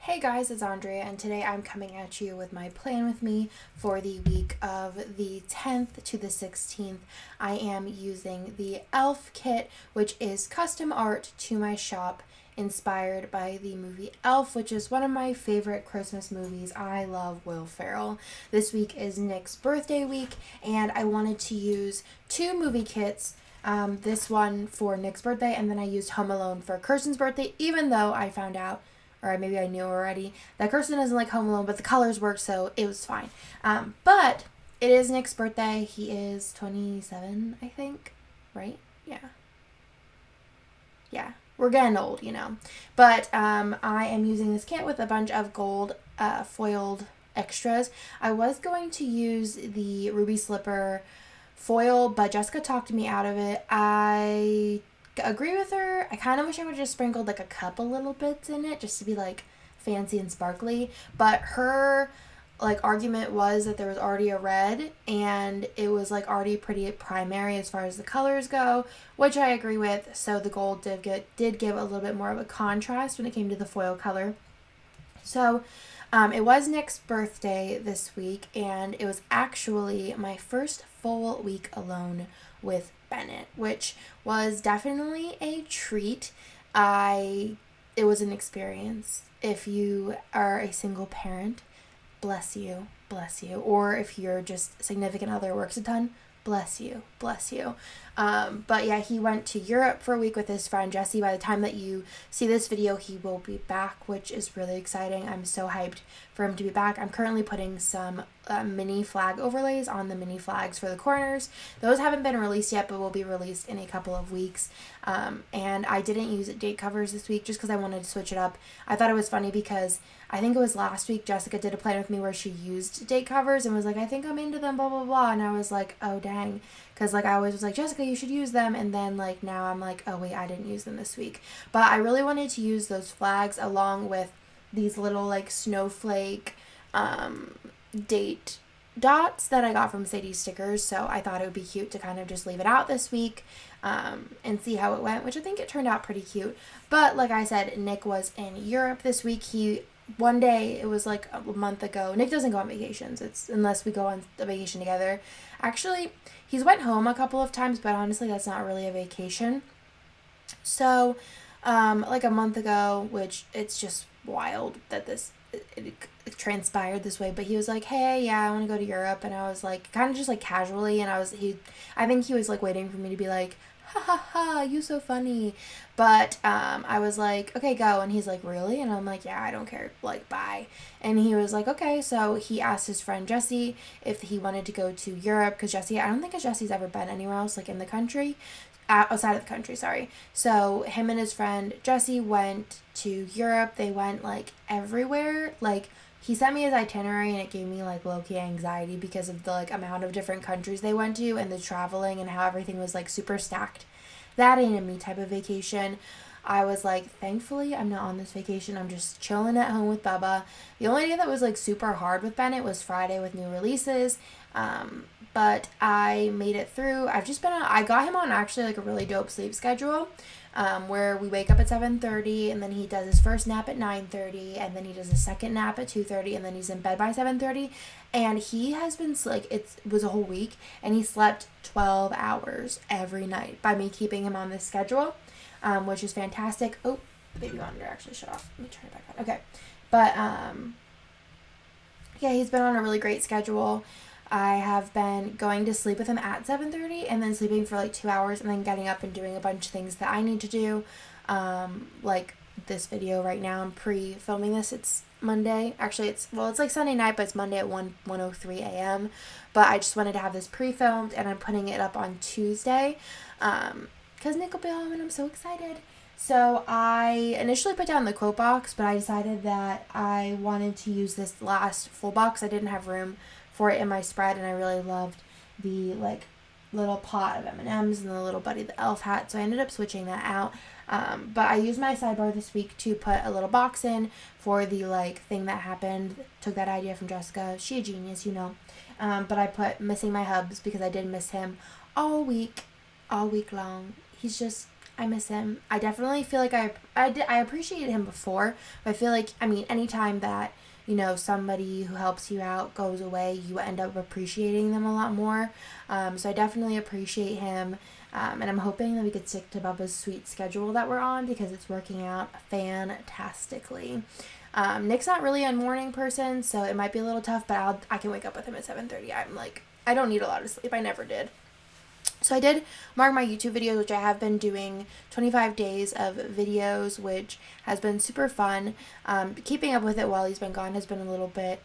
Hey guys, it's Andrea, and today I'm coming at you with my plan with me for the week of the 10th to the 16th. I am using the Elf kit, which is custom art to my shop, inspired by the movie Elf, which is one of my favorite Christmas movies. I love Will Ferrell. This week is Nick's birthday week, and I wanted to use two movie kits. This one for Nick's birthday, and then I used Home Alone for Kirsten's birthday, even though I found out, or maybe I knew already, that Kirsten doesn't like Home Alone, but the colors work, so it was fine. But it is Nick's birthday. He is 27, I think, right? Yeah. Yeah. We're getting old, you know. But I am using this kit with a bunch of gold foiled extras. I was going to use the Ruby Slipper foil, but Jessica talked me out of it. I agree with her. I kind of wish I would have just sprinkled like a couple little bits in it just to be like fancy and sparkly. But her like argument was that there was already a red and it was like already pretty primary as far as the colors go, which I agree with. So the gold did give a little bit more of a contrast when it came to the foil color. So it was Nick's birthday this week, and it was actually my first full week alone with Bennett, which was definitely a treat. It was an experience. If you are a single parent, bless you, bless you. Or if you're just significant other works a ton, bless you, bless you. But yeah, he went to Europe for a week with his friend Jesse. By the time that you see this video, he will be back, which is really exciting. I'm so hyped for him to be back. I'm currently putting some mini flag overlays on the mini flags for the corners. Those haven't been released yet, but will be released in a couple of weeks. And I didn't use date covers this week just because I wanted to switch it up. I thought it was funny because I think it was last week Jessica did a plan with me where she used date covers and was like, I think I'm into them, blah, blah, blah. And I was like, oh, dang. Because like I always was like, Jessica, you should use them. And then like now I'm like, oh, wait, I didn't use them this week. But I really wanted to use those flags along with these little like snowflake date dots that I got from Sadie's Stickers. So I thought it would be cute to kind of just leave it out this week and see how it went, which I think it turned out pretty cute. But like I said, Nick was in Europe this week. One day, it was like a month ago. Nick doesn't go on vacations. It's unless we go on a vacation together. Actually, he's went home a couple of times, but honestly, that's not really a vacation. So, like a month ago, which it's just wild that it transpired this way, but he was like, hey, yeah, I want to go to Europe. And I was like, kind of just like casually, and I think he was like waiting for me to be like, ha ha ha, you so funny. But I was like, okay, go. And he's like, really? And I'm like, yeah, I don't care, like, bye. And he was like, okay. So he asked his friend Jesse if he wanted to go to Europe, because I don't think Jesse's ever been anywhere else, like in the country, outside of the country, sorry. So him and his friend Jesse went to Europe. They went like everywhere. Like, he sent me his itinerary and it gave me like low-key anxiety because of the like amount of different countries they went to and the traveling and how everything was like super stacked. That ain't a me type of vacation. I was like, thankfully I'm not on this vacation. I'm just chilling at home with Bubba. The only day that was like super hard with Bennett was Friday with new releases. But I made it through. I got him on actually like a really dope sleep schedule. Where we wake up at 7:30 and then he does his first nap at 9:30 and then he does a second nap at 2:30 and then he's in bed by 7:30, and he has been like, it was a whole week and he slept 12 hours every night by me keeping him on this schedule, which is fantastic. Oh, the baby monitor actually shut off. Let me turn it back on. Okay. But yeah, he's been on a really great schedule. I have been going to sleep with him at 7:30 and then sleeping for like 2 hours and then getting up and doing a bunch of things that I need to do. Like this video right now, I'm pre-filming this. It's Monday. Actually, it's like Sunday night, but it's Monday at 1:03 a.m. But I just wanted to have this pre-filmed and I'm putting it up on Tuesday because Nick will be home and I'm so excited. So I initially put down the quote box, but I decided that I wanted to use this last full box. I didn't have room for it in my spread, and I really loved the like little pot of M&Ms and the little Buddy the Elf hat, so I ended up switching that out. But I used my sidebar this week to put a little box in for the like thing that happened. Took that idea from Jessica. She a genius, you know. But I put missing my hubs because I did miss him all week long. He's just I miss him. I definitely feel like I appreciated him before, but I feel like, I mean, anytime that, you know, somebody who helps you out goes away, you end up appreciating them a lot more. So I definitely appreciate him. And I'm hoping that we could stick to Bubba's sweet schedule that we're on because it's working out fantastically. Nick's not really a morning person, so it might be a little tough, but I can wake up with him at 7:30. I'm like, I don't need a lot of sleep. I never did. So I did mark my YouTube videos, which I have been doing 25 days of videos, which has been super fun. Keeping up with it while he's been gone has been a little bit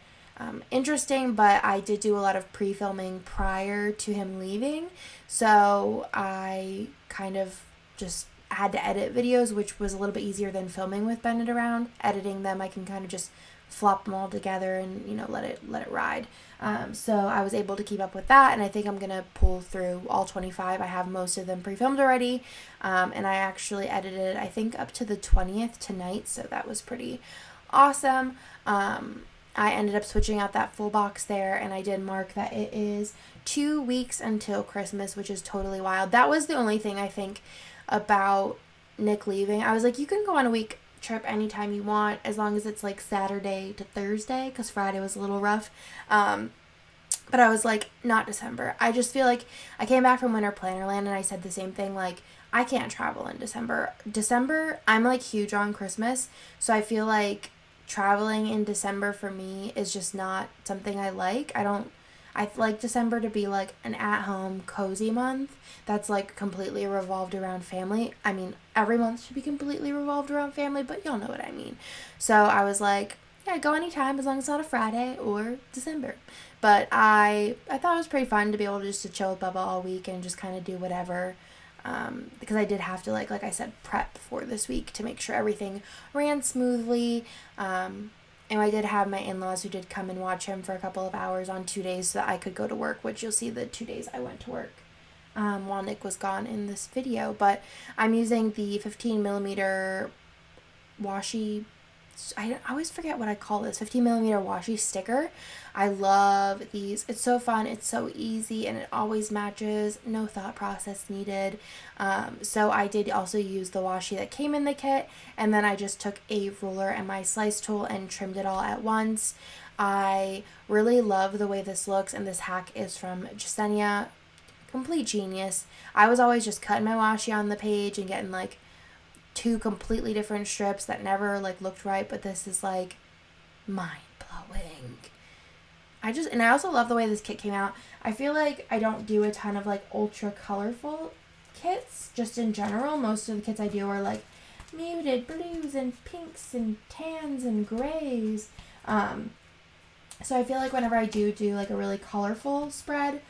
interesting, but I did do a lot of pre-filming prior to him leaving. So I kind of just had to edit videos, which was a little bit easier than filming with Bennett around. Editing them, I can kind of just flop them all together and, you know, let it ride. So I was able to keep up with that, and I think I'm gonna pull through all 25. I have most of them pre-filmed already, and I actually edited, I think, up to the 20th tonight, so that was pretty awesome. I ended up switching out that full box there, and I did mark that it is 2 weeks until Christmas, which is totally wild. That was the only thing I think about Nick leaving. I was like, you can go on a week trip anytime you want, as long as it's like Saturday to Thursday, because Friday was a little rough. But I was like, not December. I just feel like I came back from Winter Plannerland and I said the same thing, like, I can't travel in December. I'm like huge on Christmas, so I feel like traveling in December for me is just not something I like. I like December to be like an at-home cozy month that's like completely revolved around family. I mean, every month should be completely revolved around family, but y'all know what I mean. So I was like, yeah, go anytime as long as it's not a Friday or December. But I thought it was pretty fun to be able to just to chill with Bubba all week and just kind of do whatever. Because I did have to, like I said, prep for this week to make sure everything ran smoothly. And I did have my in-laws who did come and watch him for a couple of hours on 2 days so that I could go to work, which you'll see the 2 days I went to work while Nick was gone in this video. But I'm using the 15 millimeter washi, I always forget what I call this, 15 millimeter washi sticker. I love these. It's so fun. It's so easy, and it always matches. No thought process needed. So I did also use the washi that came in the kit, and then I just took a ruler and my slice tool and trimmed it all at once. I really love the way this looks, and this hack is from Jasenia. Complete genius. I was always just cutting my washi on the page and getting like 2 completely different strips that never like looked right, but this is like mind-blowing. I also love the way this kit came out. I feel like I don't do a ton of like ultra colorful kits just in general. Most of the kits I do are like muted blues and pinks and tans and grays. So I feel like whenever I do like a really colorful spread,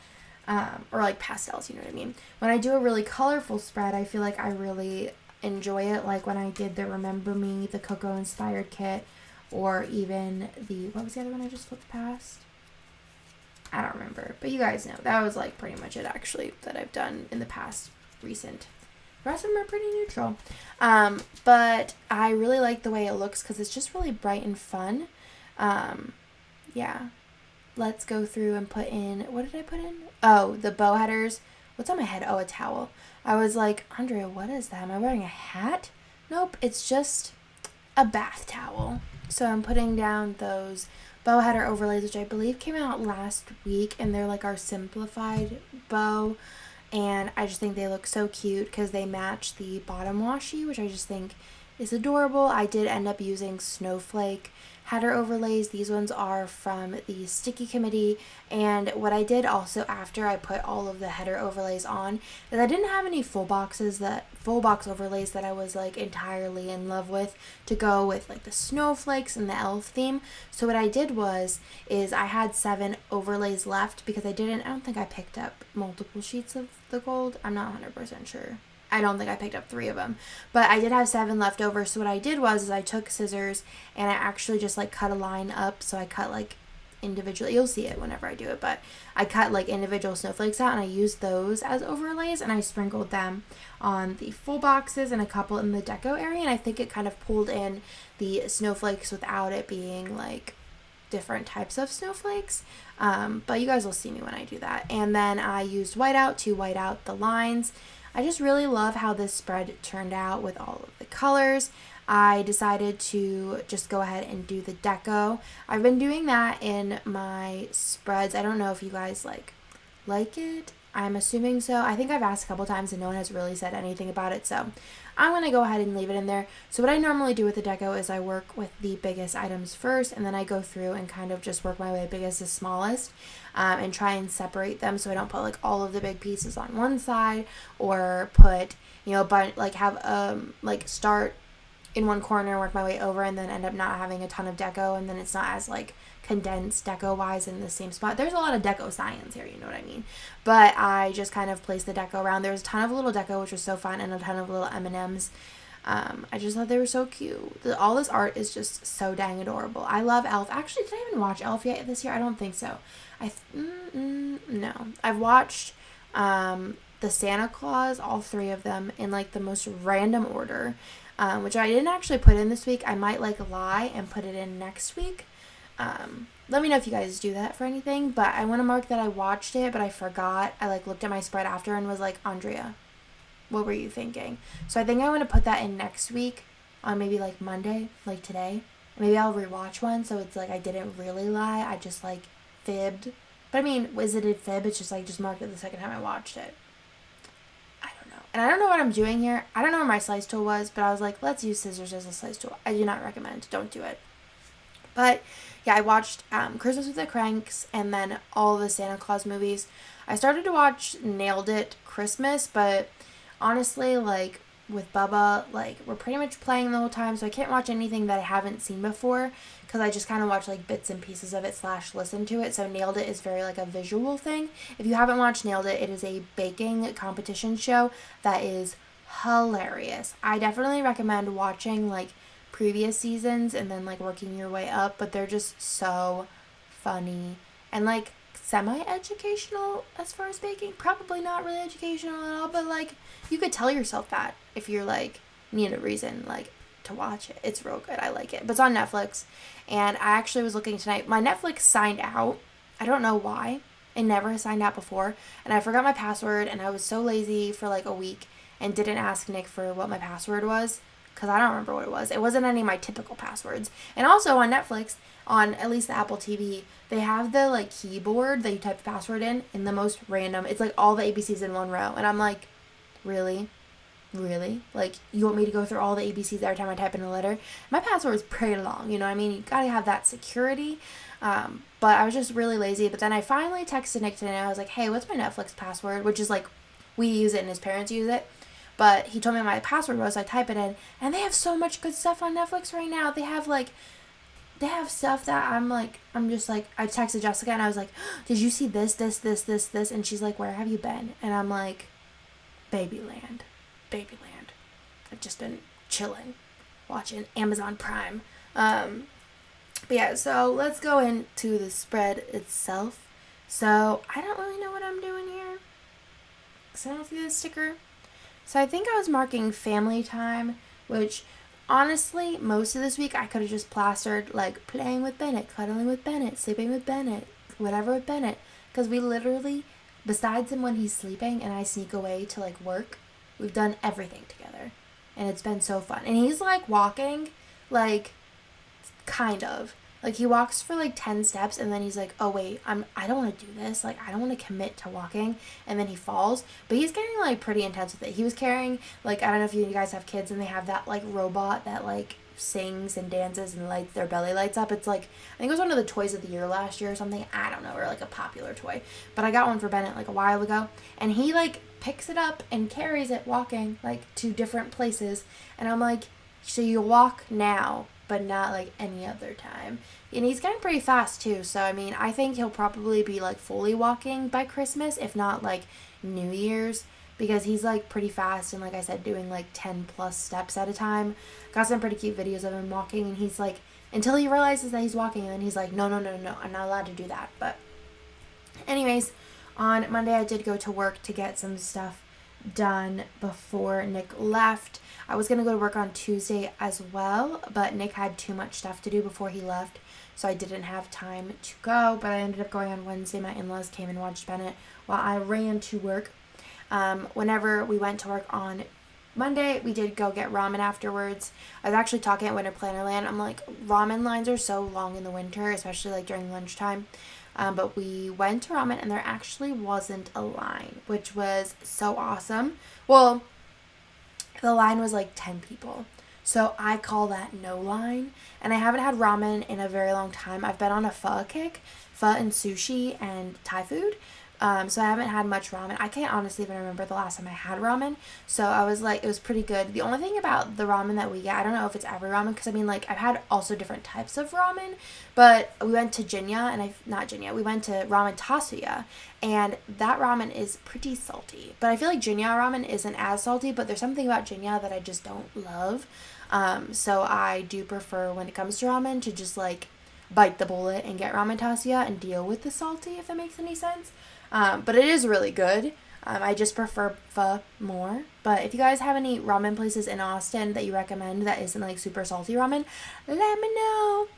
or like pastels, you know what I mean? When I do a really colorful spread, I feel like I really enjoy it, like when I did the Remember Me, the Cocoa inspired kit, or even what was the other one I just flipped past? I don't remember, but you guys know. That was like pretty much it actually that I've done in the past recent. The rest of them are pretty neutral. But I really like the way it looks because it's just really bright and fun. Yeah. Let's go through and put in, what did I put in? Oh, the bow headers. What's on my head? Oh, a towel. I was like, Andrea, what is that? Am I wearing a hat? Nope, it's just a bath towel. So I'm putting down those bow header overlays, which I believe came out last week, and they're like our simplified bow. And I just think they look so cute because they match the bottom washi, which I just think is adorable. I did end up using snowflake header overlays. These ones are from the Sticky Committee, and what I did also after I put all of the header overlays on is I didn't have any full box overlays that I was like entirely in love with to go with like the snowflakes and the elf theme. So what I did is I had 7 overlays left because I don't think I picked up multiple sheets of the gold. I'm not 100% sure. I don't think I picked up 3 of them, but I did have 7 left over. So what I did is I took scissors and I actually just like cut a line up. So I cut like individually, you'll see it whenever I do it, but I cut like individual snowflakes out and I used those as overlays, and I sprinkled them on the full boxes and a couple in the deco area. And I think it kind of pulled in the snowflakes without it being like different types of snowflakes. But you guys will see me when I do that. And then I used whiteout to white out the lines. I just really love how this spread turned out with all of the colors. I decided to just go ahead and do the deco. I've been doing that in my spreads. I don't know if you guys like it. I'm assuming so. I think I've asked a couple times and no one has really said anything about it, so I'm going to go ahead and leave it in there. So what I normally do with the deco is I work with the biggest items first, and then I go through and kind of just work my way biggest to smallest, and try and separate them so I don't put all of the big pieces on one side, or put, start in one corner, work my way over, and then end up not having a ton of deco, and then it's not as condensed deco wise in the same spot. There's a lot of deco science here, you know what I mean? But I just kind of placed the deco around. There's a ton of little deco, which was so fun, and a ton of little M&Ms. I just thought they were so cute. All this art is just so dang adorable. I love Elf. Actually, did I even watch Elf yet this year? I don't think so. No. I've watched the Santa Claus, all 3 of them, in the most random order, which I didn't actually put in this week. I might lie and put it in next week. Let me know if you guys do that for anything, but I want to mark that I watched it, but I forgot. I looked at my spread after and was like, Andrea, what were you thinking? So I think I want to put that in next week on maybe Monday, today. Maybe I'll rewatch one so it's I didn't really lie. I just fibbed. But I mean, is it a fib? It's just marked it the second time I watched it. I don't know. And I don't know what I'm doing here. I don't know where my slice tool was, but I was like, let's use scissors as a slice tool. I do not recommend. Don't do it. But yeah, I watched Christmas with the Cranks and then all the Santa Claus movies. I started to watch Nailed It Christmas, but honestly, with Bubba, we're pretty much playing the whole time, so I can't watch anything that I haven't seen before, because I just kind of watch bits and pieces of it / listen to it. So Nailed It is very a visual thing. If you haven't watched Nailed It, it is a baking competition show that is hilarious. I definitely recommend watching previous seasons and then working your way up, but they're just so funny and semi-educational as far as baking. Probably not really educational at all, but you could tell yourself that if you're need a reason to watch it. It's real good. I like it. But it's on Netflix, and I actually was looking tonight. My Netflix signed out. I don't know why. It never signed out before, and I forgot my password, and I was so lazy for a week and didn't ask Nick for what my password was, because I don't remember what it was. It wasn't any of my typical passwords. And also on Netflix, on at least the Apple TV, they have the keyboard that you type the password in the most random. It's all the ABCs in one row. And I'm like, really? Really? You want me to go through all the ABCs every time I type in a letter? My password is pretty long, you know what I mean? You gotta have that security. But I was just really lazy. But then I finally texted Nick today and I was like, hey, what's my Netflix password? Which is we use it and his parents use it. But he told me my password was, I type it in, and they have so much good stuff on Netflix right now. They have they have stuff that I'm just I texted Jessica and I was like, did you see this? And she's like, where have you been? And I'm like, Babyland. I've just been chilling, watching Amazon Prime. But yeah, so let's go into the spread itself. So I don't really know what I'm doing here, because I don't see the sticker. So I think I was marking family time, which honestly, most of this week I could have just plastered playing with Bennett, cuddling with Bennett, sleeping with Bennett, whatever with Bennett. Because we literally, besides him when he's sleeping and I sneak away to work, we've done everything together. And it's been so fun. And he's walking, kind of. He walks for 10 steps and then he's like, oh wait, I don't want to do this. I don't want to commit to walking. And then he falls. But he's getting pretty intense with it. He was carrying, I don't know if you guys have kids and they have that robot that sings and dances and lights their belly lights up. It's I think it was one of the toys of the year last year or something. I don't know, or a popular toy. But I got one for Bennett a while ago. And he picks it up and carries it walking to different places. And I'm like, so you walk now, but not any other time. And he's getting pretty fast too, so I mean, I think he'll probably be fully walking by Christmas, if not New Year's, because he's pretty fast and like I said, doing 10 plus steps at a time. Got some pretty cute videos of him walking, and he's until he realizes that he's walking, and then he's no, I'm not allowed to do that. But anyways, on Monday I did go to work to get some stuff done before Nick left. I was going to go to work on Tuesday as well, but Nick had too much stuff to do before he left, so I didn't have time to go, but I ended up going on Wednesday. My in-laws came and watched Bennett while I ran to work. Whenever we went to work on Monday, we did go get ramen afterwards. I was actually talking at Winter Plannerland. I'm like, ramen lines are so long in the winter, especially like during lunchtime. But we went to ramen and there actually wasn't a line, which was so awesome. Well, the line was like 10 people. So I call that no line. And I haven't had ramen in a very long time. I've been on a pho kick, pho and sushi and Thai food. So I haven't had much ramen. I can't honestly even remember the last time I had ramen. So I was like, it was pretty good. The only thing about the ramen that we get, I don't know if it's every ramen, because I mean, like, I've had also different types of ramen, but we went to Jinya, and we went to Ramen Tasuya, and that ramen is pretty salty. But I feel like Jinya ramen isn't as salty, but there's something about Jinya that I just don't love. So I do prefer, when it comes to ramen, to just like bite the bullet and get Ramen Tasuya and deal with the salty, if that makes any sense. But it is really good. I just prefer pho more. But if you guys have any ramen places in Austin that you recommend that isn't like super salty ramen, let me know.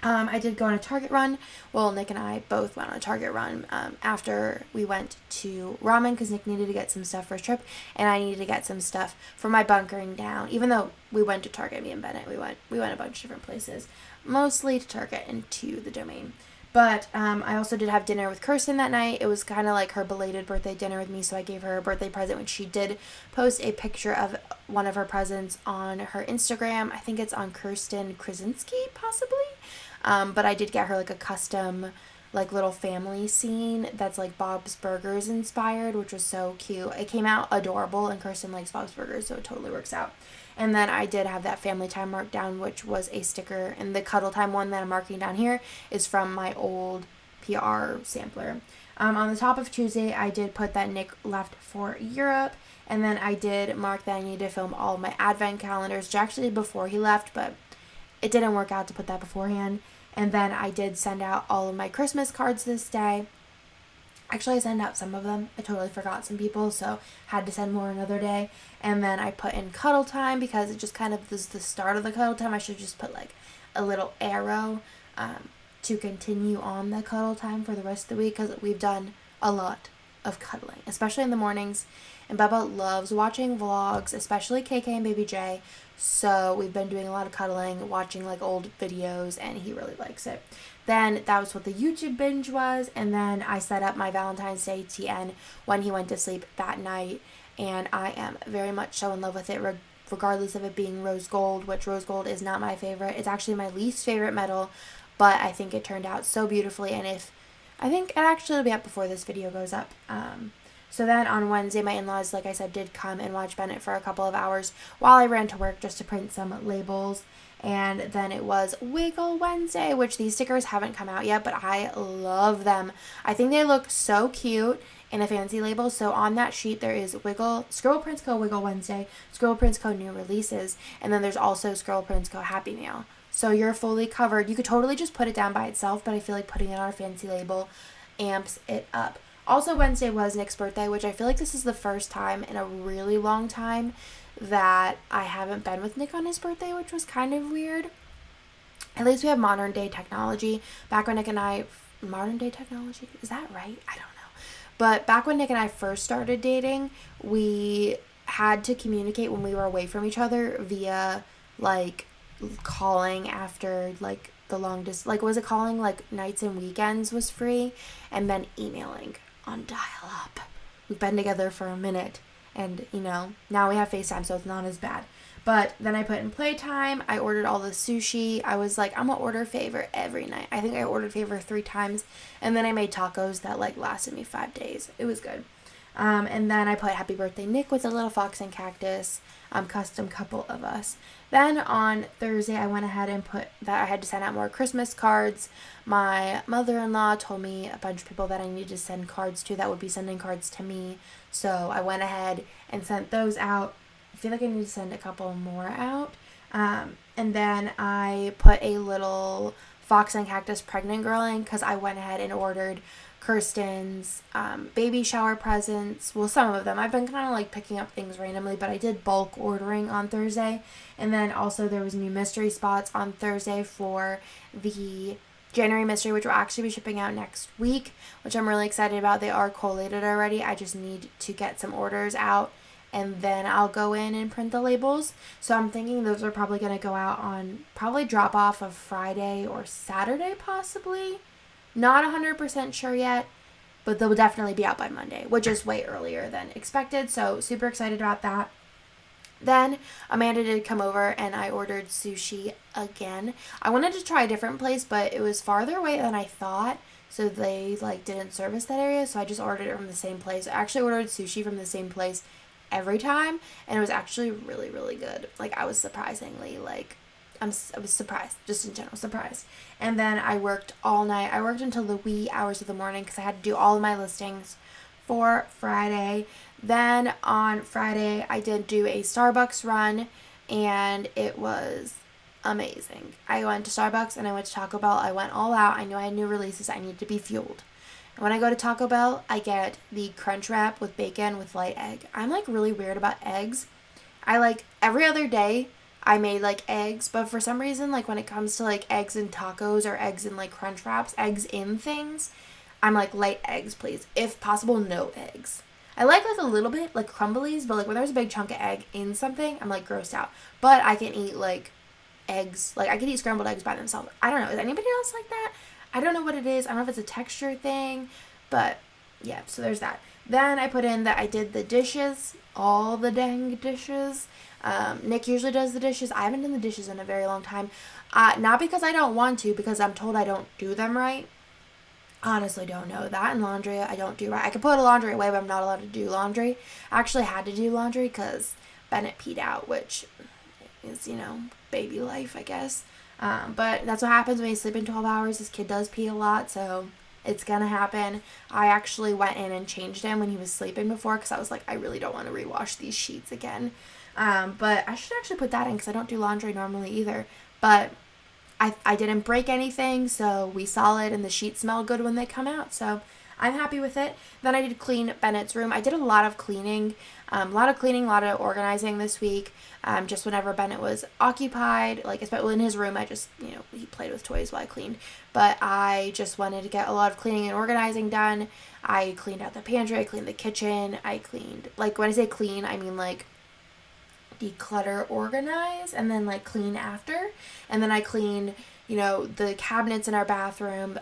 I did go on a Target run. Well, Nick and I both went on a Target run after we went to ramen, because Nick needed to get some stuff for his trip and I needed to get some stuff for my bunkering down. Even though we went to Target, me and Bennett, we went a bunch of different places, mostly to Target and to the Domain. But I also did have dinner with Kirsten that night. It was kind of like her belated birthday dinner with me, so I gave her a birthday present, which she did post a picture of one of her presents on her Instagram. I think it's on Kirsten Krasinski, possibly. But I did get her like a custom like little family scene that's like Bob's Burgers inspired, which was so cute. It came out adorable, and Kirsten likes Bob's Burgers, so it totally works out. And then I did have that family time marked down, which was a sticker, and the cuddle time one that I'm marking down here is from my old PR sampler. On the top of Tuesday, I did put that Nick left for Europe, and then I did mark that I need to film all of my advent calendars, which actually before he left, but it didn't work out to put that beforehand. And then I did send out all of my Christmas cards this day. Actually, I sent out some of them. I totally forgot some people, so had to send more another day. And then I put in cuddle time, because it just kind of was the start of the cuddle time. I should just put like a little arrow to continue on the cuddle time for the rest of the week, because we've done a lot of cuddling, especially in the mornings. And Bubba loves watching vlogs, especially KK and Baby J. So we've been doing a lot of cuddling, watching like old videos, and he really likes it. Then that was what the YouTube binge was. And then I set up my Valentine's Day TN when he went to sleep that night. And I am very much so in love with it, regardless of it being rose gold, which rose gold is not my favorite. It's actually my least favorite metal, but I think it turned out so beautifully. And I think it actually will be up before this video goes up. So then on Wednesday, my in-laws, like I said, did come and watch Bennett for a couple of hours while I ran to work just to print some labels. And then it was Wiggle Wednesday, which these stickers haven't come out yet, but I love them. I think they look so cute in a fancy label. So on that sheet, there is Scribble Prints Co. Wiggle Wednesday, Scribble Prints Co. New Releases, and then there's also Scribble Prints Co. Happy Meal. So you're fully covered. You could totally just put it down by itself, but I feel like putting it on a fancy label amps it up. Also, Wednesday was Nick's birthday, which I feel like this is the first time in a really long time that I haven't been with Nick on his birthday, which was kind of weird. At least we have modern day technology. Back when Nick and I, modern day technology? Is that right? I don't know. But back when Nick and I first started dating, we had to communicate when we were away from each other via like calling after like the long distance, like was it calling like nights and weekends was free, and then emailing on dial-up. We've been together for a minute, and now we have FaceTime, so it's not as bad. But then I put in playtime. I ordered all the sushi. I was like, I'm gonna order Favor every night. I think I ordered Favor 3 times, and then I made tacos that like lasted me 5 days. It was good. And then I put Happy Birthday Nick with a little fox and cactus, custom couple of us. Then on Thursday, I went ahead and put that I had to send out more Christmas cards. My mother-in-law told me a bunch of people that I needed to send cards to that would be sending cards to me. So I went ahead and sent those out. I feel like I need to send a couple more out. And then I put a little fox and cactus pregnant girl in, because I went ahead and ordered Kirsten's baby shower presents. Well, some of them. I've been kind of like picking up things randomly, but I did bulk ordering on Thursday. And then also there was new mystery spots on Thursday for the January Mystery, which will actually be shipping out next week, which I'm really excited about. They are collated already. I just need to get some orders out, and then I'll go in and print the labels. So I'm thinking those are probably going to go out on probably drop off of Friday or Saturday possibly. Not 100% sure yet, but they'll definitely be out by Monday, which is way earlier than expected. So super excited about that. Then Amanda did come over and I ordered sushi again. I wanted to try a different place, but it was farther away than I thought. So they didn't service that area. So I just ordered it from the same place. I actually ordered sushi from the same place every time, and it was actually really, really good. I was surprisingly I was surprised, just in general surprised. And then I worked all night. I worked until the wee hours of the morning because I had to do all of my listings for Friday. Then on Friday, I did do a Starbucks run, and it was amazing. I went to Starbucks and I went to Taco Bell. I went all out. I knew I had new releases. I needed to be fueled. And when I go to Taco Bell, I get the crunch wrap with bacon with light egg. I'm really weird about eggs. I every other day I made eggs, but for some reason when it comes to eggs in tacos or eggs in crunch wraps, eggs in things, I'm light eggs please. If possible, no eggs. I like a little bit crumblies, but when there's a big chunk of egg in something, I'm grossed out. But I can eat eggs, I can eat scrambled eggs by themselves. I don't know, is anybody else like that? I don't know what it is. I don't know if it's a texture thing, but yeah, so there's that. Then I put in that I did the dishes, all the dang dishes. Nick usually does the dishes. I haven't done the dishes in a very long time. Not because I don't want to, because I'm told I don't do them right. Honestly don't know. That and laundry I don't do right. I could put laundry away, but I'm not allowed to do laundry. I actually had to do laundry because Bennett peed out, which is, baby life, I guess. But that's what happens when you sleep in 12 hours. This kid does pee a lot, so it's gonna happen. I actually went in and changed him when he was sleeping before because I was I really don't want to rewash these sheets again. But I should actually put that in because I don't do laundry normally either. But I didn't break anything, so we solid, and the sheets smell good when they come out, so I'm happy with it. Then I did clean Bennett's room. I did a lot of cleaning, a lot of organizing this week. Just whenever Bennett was occupied, especially in his room, I just, he played with toys while I cleaned. But I just wanted to get a lot of cleaning and organizing done. I cleaned out the pantry, I cleaned the kitchen, I cleaned, when I say clean, I mean declutter, organize, and then clean after. And then I cleaned, the cabinets in our bathroom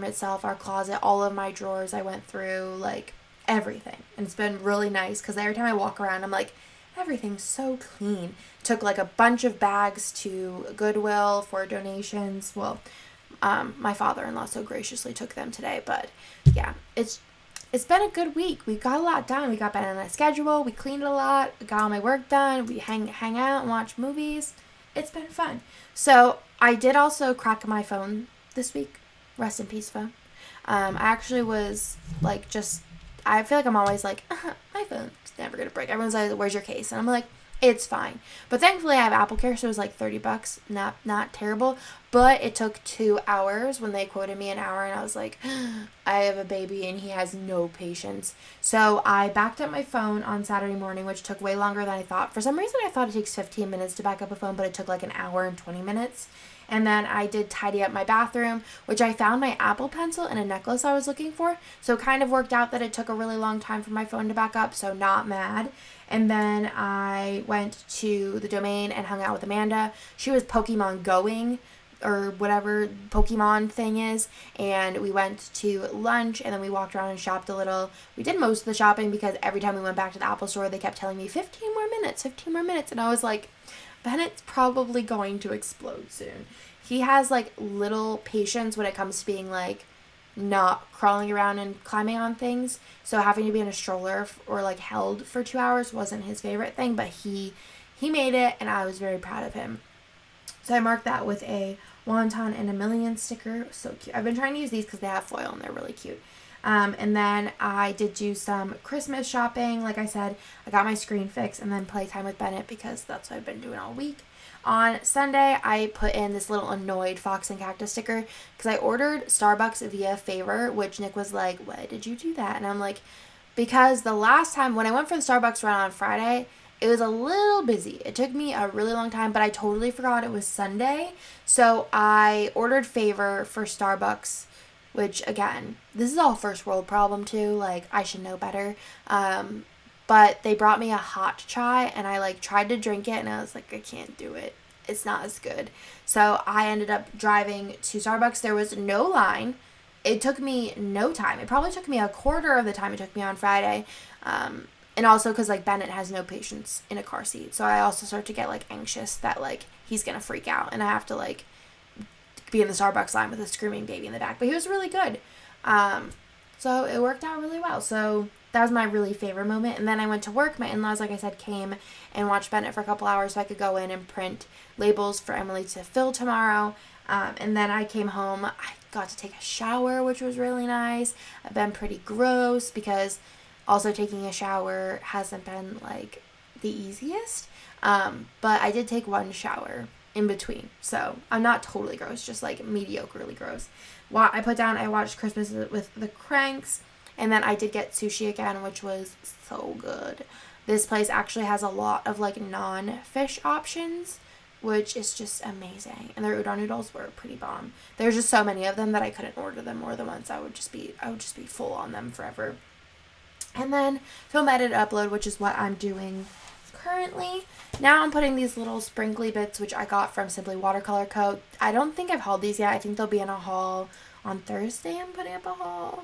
itself, our closet, all of my drawers. I went through everything, and it's been really nice because every time I walk around, I'm everything's so clean. Took a bunch of bags to Goodwill for donations. Well, my father-in-law so graciously took them today, but yeah, it's been a good week. We got a lot done. We got back on a schedule. We cleaned a lot. Got all my work done. We hang out and watch movies. It's been fun. So I did also crack my phone this week. Rest in peace, phone. I actually was I feel I'm always my phone's never gonna break. Everyone's where's your case? And I'm it's fine. But thankfully I have Apple Care, so it was $30. Not terrible. But it took 2 hours when they quoted me an hour, and I was I have a baby and he has no patience. So I backed up my phone on Saturday morning, which took way longer than I thought. For some reason I thought it takes 15 minutes to back up a phone, but it took an hour and 20 minutes. And then I did tidy up my bathroom, which I found my Apple Pencil and a necklace I was looking for. So it kind of worked out that it took a really long time for my phone to back up, so not mad. And then I went to the Domain and hung out with Amanda. She was Pokemon going, or whatever Pokemon thing is, and we went to lunch, and then we walked around and shopped a little. We did most of the shopping because every time we went back to the Apple store, they kept telling me 15 more minutes, and I was Bennett's probably going to explode soon. He has little patience when it comes to being not crawling around and climbing on things, so having to be in a stroller or held for 2 hours wasn't his favorite thing, but he made it, and I was very proud of him. So I marked that with a wonton and a million sticker. So cute. I've been trying to use these because they have foil and they're really cute. And then I did do some Christmas shopping. Like I said, I got my screen fixed, and then playtime with Bennett because that's what I've been doing all week. On Sunday, I put in this little annoyed fox and cactus sticker because I ordered Starbucks via Favor, which Nick was why did you do that? And I'm because the last time when I went for the Starbucks run on Friday, it was a little busy. It took me a really long time, but I totally forgot it was Sunday. So I ordered Favor for Starbucks, which again, this is all first world problem too. Like, I should know better. But they brought me a hot chai, and I like tried to drink it, and I was like, I can't do it. It's not as good. So I ended up driving to Starbucks. There was no line. It took me no time. It probably took me a quarter of the time it took me on Friday. And also because, like, Bennett has no patience in a car seat. So I also start to get, like, anxious that, like, he's going to freak out. And I have to, like, be in the Starbucks line with a screaming baby in the back. But he was really good. So it worked out really well. So that was my really favorite moment. And then I went to work. My in-laws, like I said, came and watched Bennett for a couple hours so I could go in and print labels for Emily to fill tomorrow. And then I came home. I got to take a shower, which was really nice. I've been pretty gross because also taking a shower hasn't been, like, the easiest. But I did take one shower in between. So I'm not totally gross, just, like, mediocrely gross. I watched Christmas with the Cranks. And then I did get sushi again, which was so good. This place actually has a lot of, like, non-fish options, which is just amazing. And their udon noodles were pretty bomb. There's just so many of them that I couldn't order them more than once. I would just be full on them forever. And then film, edit, upload, which is what I'm doing currently. Now I'm putting these little sprinkly bits, which I got from Simply Watercolor Co. I don't think I've hauled these yet. I think they'll be in a haul on Thursday. I'm putting up a haul.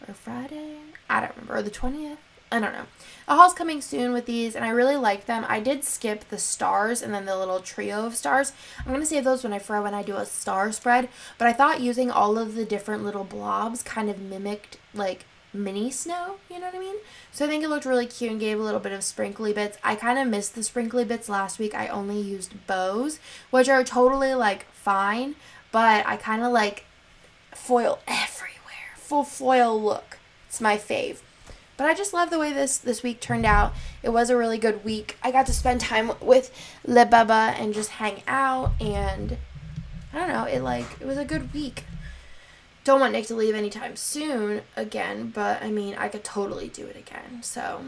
Or Friday. I don't remember. Or the 20th. I don't know. A haul's coming soon with these, and I really like them. I did skip the stars and then the little trio of stars. I'm going to save those when I do a star spread. But I thought using all of the different little blobs kind of mimicked, like, mini snow, you know what I mean? So I think it looked really cute and gave a little bit of sprinkly bits. I kind of missed the sprinkly bits last week. I only used bows, which are totally, like, fine, but I kind of like foil everywhere. Full foil look. It's my fave. But I just love the way this week turned out. It was a really good week. I got to spend time with Le Baba and just hang out, and I don't know, it was a good week. Don't want Nick to leave anytime soon again, but I mean, I could totally do it again. So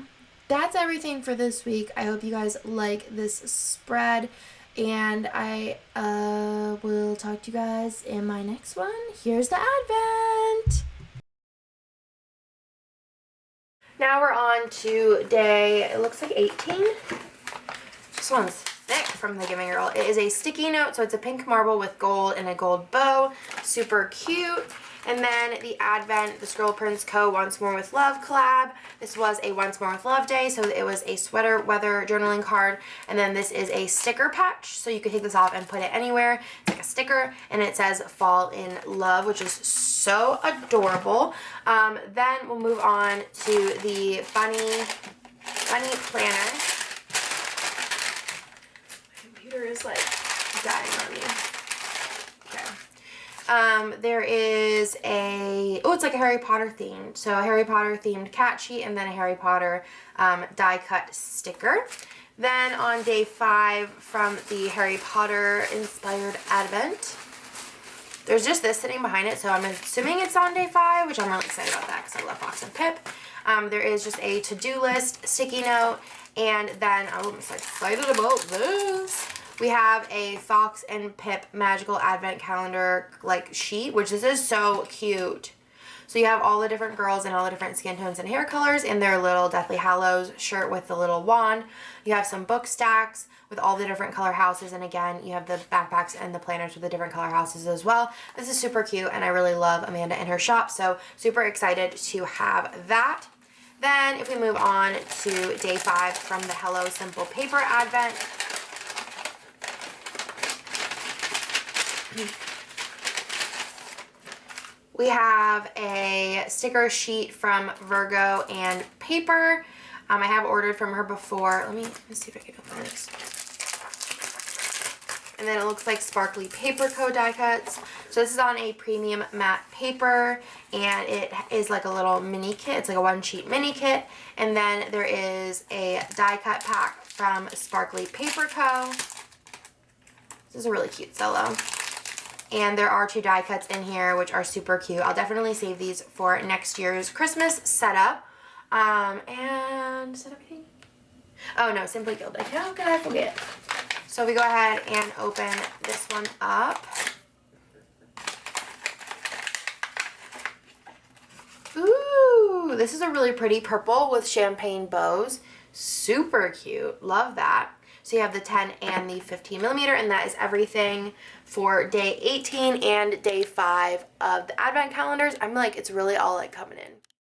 that's everything for this week. I hope you guys like this spread, and I will talk to you guys in my next one. Here's the Advent. Now we're on to day, it looks like 18. This one's thick from the Giving Girl. It is a sticky note, so it's a pink marble with gold and a gold bow. Super cute. And then the Advent, the Scribble Prince Co. Once More with Love collab. This was a Once More with Love day, so it was a sweater weather journaling card. And then this is a sticker patch, so you could take this off and put it anywhere. It's like a sticker, and it says Fall in Love, which is so adorable. Then we'll move on to the bunny planner. My computer is, like, dying on me. There is it's like a Harry Potter themed. So a Harry Potter themed cat sheet, and then a Harry Potter die cut sticker. Then on day 5 from the Harry Potter inspired Advent, there's just this sitting behind it, so I'm assuming it's on day 5, which I'm really excited about that because I love Fox and Pip. There is just a to-do list sticky note, and then I'm so excited about this. We have a Fox and Pip magical advent calendar, like, sheet, which this is so cute. So you have all the different girls in all the different skin tones and hair colors in their little Deathly Hallows shirt with the little wand. You have some book stacks with all the different color houses, and again, you have the backpacks and the planners with the different color houses as well. This is super cute, and I really love Amanda and her shop, so super excited to have that. Then if we move on to day 5 from the Hello Simple Paper Advent, we have a sticker sheet from Virgo and paper. I have ordered from her before. Let me see if I can open this. And then it looks like Sparkly Paper Co. die cuts. So this is on a premium matte paper, and it is like a little mini kit. It's like a 1-sheet mini kit. And then there is a die cut pack from Sparkly Paper Co. This is a really cute cello. And there are 2 die cuts in here, which are super cute. I'll definitely save these for next year's Christmas setup. And is that everything? Oh no, Simply Gilded. How could I forget? So we go ahead and open this one up. Ooh, this is a really pretty purple with champagne bows. Super cute. Love that. So you have the 10 and the 15 millimeter, and that is everything for day 18 and day 5 of the advent calendars. I'm like, it's really all like coming in.